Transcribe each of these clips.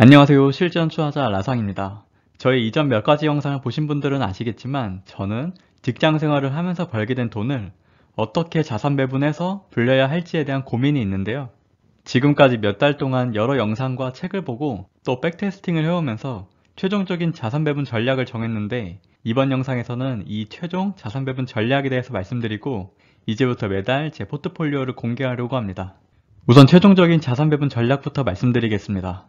안녕하세요. 실전 투자자 라상입니다. 저의 이전 몇 가지 영상을 보신 분들은 아시겠지만 저는 직장 생활을 하면서 벌게 된 돈을 어떻게 자산 배분해서 불려야 할지에 대한 고민이 있는데요. 지금까지 몇 달 동안 여러 영상과 책을 보고 또 백테스팅을 해오면서 최종적인 자산 배분 전략을 정했는데, 이번 영상에서는 이 최종 자산 배분 전략에 대해서 말씀드리고 이제부터 매달 제 포트폴리오를 공개하려고 합니다. 우선 최종적인 자산 배분 전략부터 말씀드리겠습니다.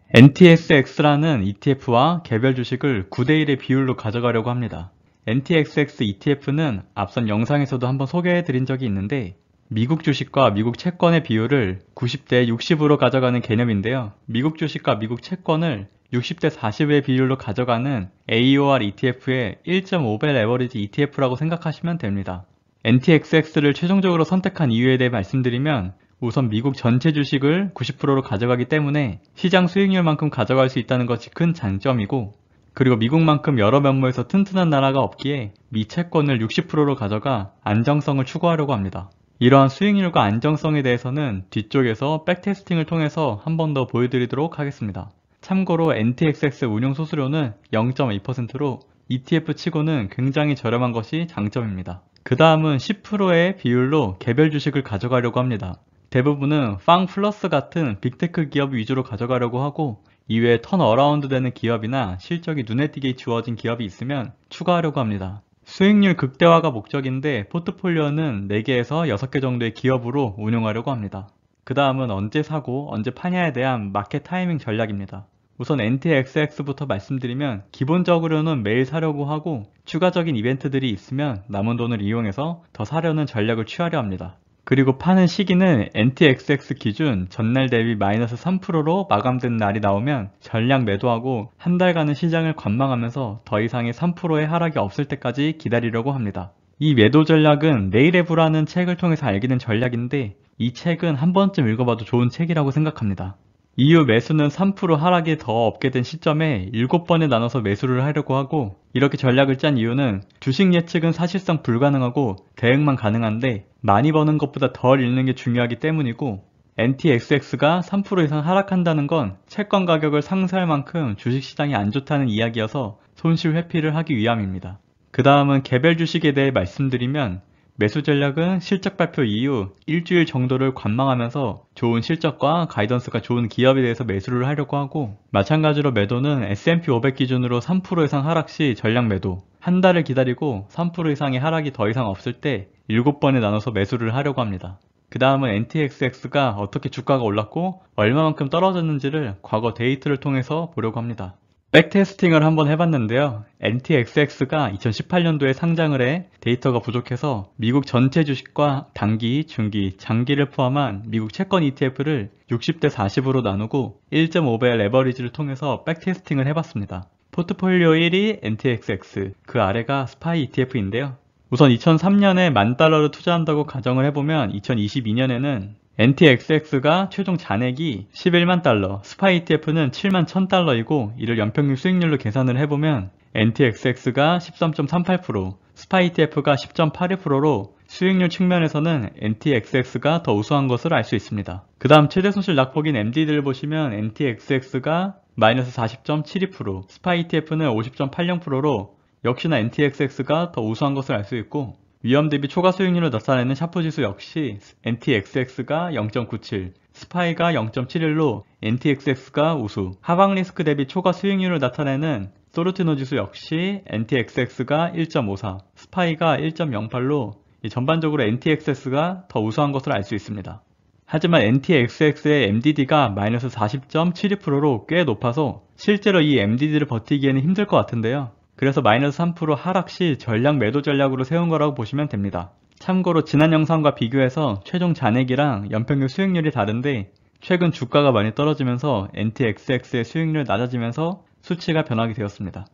NTXX라는 ETF와 개별 주식을 9대1의 비율로 가져가려고 합니다. NTXX ETF는 앞선 영상에서도 한번 소개해드린 적이 있는데, 미국 주식과 미국 채권의 비율을 90대 60으로 가져가는 개념인데요. 미국 주식과 미국 채권을 60대 40의 비율로 가져가는 AOR ETF의 1.5배 레버리지 ETF라고 생각하시면 됩니다. NTXX를 최종적으로 선택한 이유에 대해 말씀드리면, 우선 미국 전체 주식을 90%로 가져가기 때문에 시장 수익률만큼 가져갈 수 있다는 것이 큰 장점이고, 그리고 미국만큼 여러 면모에서 튼튼한 나라가 없기에 미 채권을 60%로 가져가 안정성을 추구하려고 합니다. 이러한 수익률과 안정성에 대해서는 뒤쪽에서 백테스팅을 통해서 한 번 더 보여드리도록 하겠습니다. 참고로 NTXX 운용 수수료는 0.2%로 ETF 치고는 굉장히 저렴한 것이 장점입니다. 그 다음은 10%의 비율로 개별 주식을 가져가려고 합니다. 대부분은 팡 플러스 같은 빅테크 기업 위주로 가져가려고 하고, 이외에 턴어라운드 되는 기업이나 실적이 눈에 띄게 주어진 기업이 있으면 추가하려고 합니다. 수익률 극대화가 목적인데 포트폴리오는 4개에서 6개 정도의 기업으로 운용하려고 합니다. 그 다음은 언제 사고 언제 파냐에 대한 마켓 타이밍 전략입니다. 우선 NTXX부터 말씀드리면, 기본적으로는 매일 사려고 하고 추가적인 이벤트들이 있으면 남은 돈을 이용해서 더 사려는 전략을 취하려 합니다. 그리고 파는 시기는 NTXX 기준 전날 대비 마이너스 3%로 마감된 날이 나오면 전량 매도하고 한 달간은 시장을 관망하면서 더 이상의 3%의 하락이 없을 때까지 기다리려고 합니다. 이 매도 전략은 내일의 부라는 책을 통해서 알게 된 전략인데, 이 책은 한 번쯤 읽어봐도 좋은 책이라고 생각합니다. 이후 매수는 3% 하락이 더 없게 된 시점에 7번에 나눠서 매수를 하려고 하고, 이렇게 전략을 짠 이유는 주식 예측은 사실상 불가능하고 대응만 가능한데 많이 버는 것보다 덜 잃는 게 중요하기 때문이고, NTXX가 3% 이상 하락한다는 건 채권 가격을 상쇄할 만큼 주식시장이 안 좋다는 이야기여서 손실 회피를 하기 위함입니다. 그 다음은 개별 주식에 대해 말씀드리면, 매수 전략은 실적 발표 이후 일주일 정도를 관망하면서 좋은 실적과 가이던스가 좋은 기업에 대해서 매수를 하려고 하고, 마찬가지로 매도는 S&P 500 기준으로 3% 이상 하락 시 전략 매도, 한 달을 기다리고 3% 이상의 하락이 더 이상 없을 때 7번에 나눠서 매수를 하려고 합니다. 그 다음은 NTXX가 어떻게 주가가 올랐고 얼마만큼 떨어졌는지를 과거 데이터를 통해서 보려고 합니다. 백테스팅을 한번 해봤는데요. NTXX가 2018년도에 상장을 해 데이터가 부족해서 미국 전체 주식과 단기, 중기, 장기를 포함한 미국 채권 ETF를 60대 40으로 나누고 1.5배 레버리지를 통해서 백테스팅을 해봤습니다. 포트폴리오 1위 NTXX, 그 아래가 스파이 ETF인데요. 우선 2003년에 $10,000를 투자한다고 가정을 해보면 2022년에는 NTXX가 최종 잔액이 $110,000, 스파이 ETF는 $71,000이고, 이를 연평균 수익률로 계산을 해보면 NTXX가 13.38%, 스파이 ETF가 10.81%로 수익률 측면에서는 NTXX가 더 우수한 것을 알 수 있습니다. 그 다음 최대 손실 낙폭인 MDD를 보시면 NTXX가 마이너스 40.72%, 스파이 ETF는 50.80%로 역시나 NTXX가 더 우수한 것을 알 수 있고, 위험 대비 초과 수익률을 나타내는 샤프 지수 역시 NTXX가 0.97, 스파이가 0.71로 NTXX가 우수, 하방 리스크 대비 초과 수익률을 나타내는 소르티노 지수 역시 NTXX가 1.54, 스파이가 1.08로 전반적으로 NTXX가 더 우수한 것을 알 수 있습니다. 하지만 NTXX의 MDD가 마이너스 40.72%로 꽤 높아서 실제로 이 MDD를 버티기에는 힘들 것 같은데요. 그래서 마이너스 3% 하락 시 전략 매도 전략으로 세운 거라고 보시면 됩니다. 참고로 지난 영상과 비교해서 최종 잔액이랑 연평균 수익률이 다른데, 최근 주가가 많이 떨어지면서 NTXX의 수익률이 낮아지면서 수치가 변하게 되었습니다.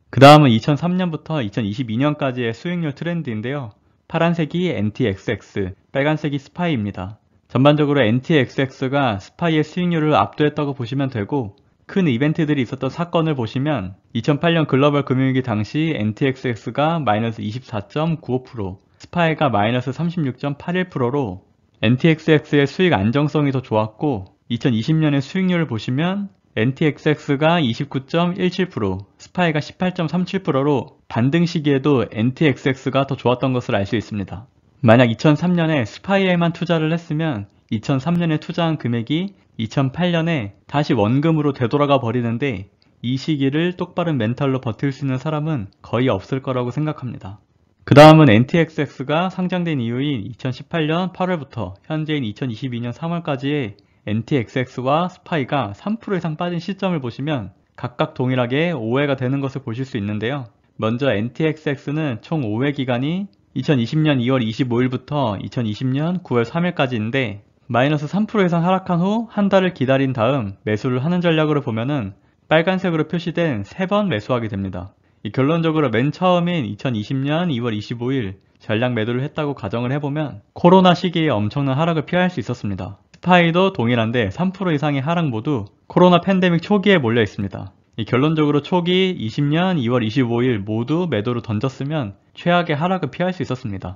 그 다음은 2003년부터 2022년까지의 수익률 트렌드인데요. 파란색이 NTXX, 빨간색이 스파이입니다. 전반적으로 NTXX가 스파이의 수익률을 압도했다고 보시면 되고, 큰 이벤트들이 있었던 사건을 보시면 2008년 글로벌 금융위기 당시 NTXX가 마이너스 24.95%, 스파이가 마이너스 36.81%로 NTXX의 수익 안정성이 더 좋았고, 2020년의 수익률을 보시면 NTXX가 29.17%, 스파이가 18.37%로 반등 시기에도 NTXX가 더 좋았던 것을 알 수 있습니다. 만약 2003년에 스파이에만 투자를 했으면 2003년에 투자한 금액이 2008년에 다시 원금으로 되돌아가 버리는데 이 시기를 똑바른 멘탈로 버틸 수 있는 사람은 거의 없을 거라고 생각합니다. 그 다음은 NTXX가 상장된 이후인 2018년 8월부터 현재인 2022년 3월까지의 NTXX와 스파이가 3% 이상 빠진 시점을 보시면 각각 동일하게 5회가 되는 것을 보실 수 있는데요. 먼저 NTXX는 총 5회 기간이 2020년 2월 25일부터 2020년 9월 3일까지인데 마이너스 3% 이상 하락한 후 한 달을 기다린 다음 매수를 하는 전략으로 보면은 빨간색으로 표시된 3번 매수하게 됩니다. 결론적으로 맨 처음인 2020년 2월 25일 전략 매도를 했다고 가정을 해보면 코로나 시기에 엄청난 하락을 피할 수 있었습니다. 스파이도 동일한데 3% 이상의 하락 모두 코로나 팬데믹 초기에 몰려 있습니다. 결론적으로 초기 20년 2월 25일 모두 매도로 던졌으면 최악의 하락을 피할 수 있었습니다.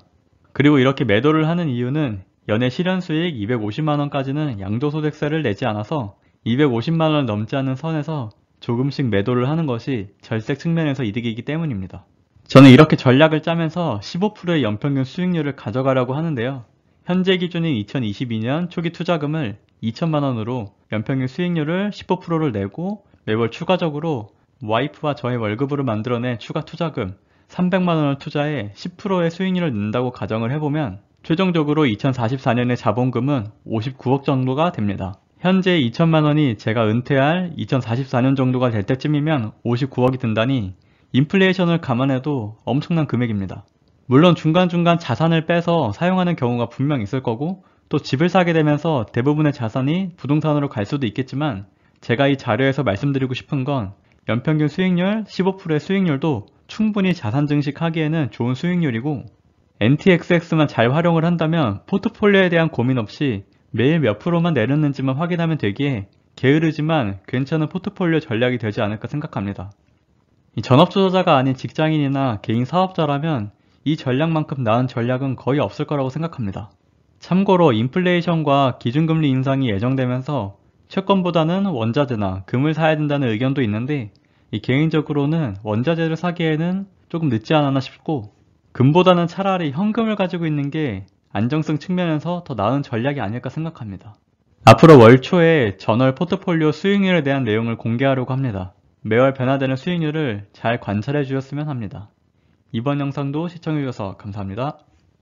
그리고 이렇게 매도를 하는 이유는 연애 실현수익 250만원까지는 양도소득세를 내지 않아서 250만원을 넘지 않는 선에서 조금씩 매도를 하는 것이 절세 측면에서 이득이기 때문입니다. 저는 이렇게 전략을 짜면서 15%의 연평균 수익률을 가져가려고 하는데요. 현재 기준인 2022년 초기 투자금을 2천만원으로 연평균 수익률을 15%를 내고 매월 추가적으로 와이프와 저의 월급으로 만들어낸 추가 투자금 300만원을 투자해 10%의 수익률을 낸다고 가정을 해보면 최종적으로 2044년의 자본금은 59억 정도가 됩니다. 현재 2천만원이 제가 은퇴할 2044년 정도가 될 때쯤이면 59억이 든다니 인플레이션을 감안해도 엄청난 금액입니다. 물론 중간중간 자산을 빼서 사용하는 경우가 분명 있을 거고 또 집을 사게 되면서 대부분의 자산이 부동산으로 갈 수도 있겠지만 제가 이 자료에서 말씀드리고 싶은 건 연평균 수익률 15%의 수익률도 충분히 자산 증식하기에는 좋은 수익률이고 NTXX만 잘 활용을 한다면 포트폴리오에 대한 고민 없이 매일 몇 프로만 내렸는지만 확인하면 되기에 게으르지만 괜찮은 포트폴리오 전략이 되지 않을까 생각합니다. 전업투자자가 아닌 직장인이나 개인 사업자라면 이 전략만큼 나은 전략은 거의 없을 거라고 생각합니다. 참고로 인플레이션과 기준금리 인상이 예정되면서 채권보다는 원자재나 금을 사야 된다는 의견도 있는데 개인적으로는 원자재를 사기에는 조금 늦지 않았나 싶고 금보다는 차라리 현금을 가지고 있는 게 안정성 측면에서 더 나은 전략이 아닐까 생각합니다. 앞으로 월 초에 전월 포트폴리오 수익률에 대한 내용을 공개하려고 합니다. 매월 변화되는 수익률을 잘 관찰해 주셨으면 합니다. 이번 영상도 시청해 주셔서 감사합니다.